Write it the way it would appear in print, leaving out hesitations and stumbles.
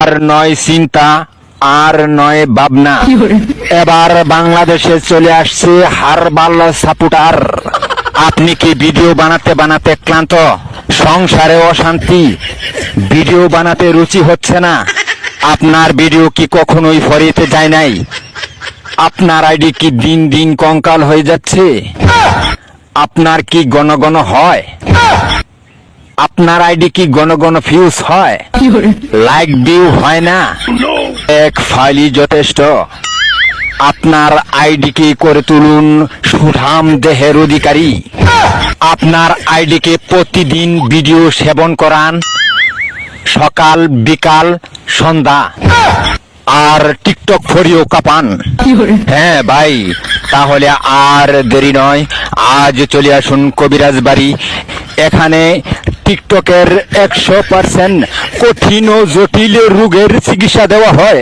আর নয় চিন্তা, আর নয় ভাবনা। এবার বাংলাদেশে চলে আসছে হারবাল সাপোর্টার। আপনি কি ভিডিও বানাতে বানাতে ক্লান্ত? সংসারে অশান্তি, ভিডিও বানাতে রুচি হচ্ছে না? আপনার ভিডিও কি কখনোই ফরিতে যায় নাই? আপনার আইডি কি দিন দিন কঙ্কাল হয়ে যাচ্ছে? আপনার কি ঘন ঘন হয়? আপনার আইডি কি ঘন ঘন ফিউজ হয়? লাইক ভিউ হয় না? এক ফাইলই যথেষ্ট। আপনার আইডিকে করে তুলুন সুঠাম দেহের অধিকারী। আপনার আইডিকে প্রতিদিন ভিডিও সেবন করান, সকাল বিকাল সন্ধ্যা, আর টিকটক ফরিও কাপান। হ্যাঁ ভাই, তাহলে আর দেরি নয়, আজ চলে আসুন কবিরাজ বাড়ি। এখানে টিকটকের 100% কঠিন ও জটিল রোগের চিকিৎসা দেওয়া হয়।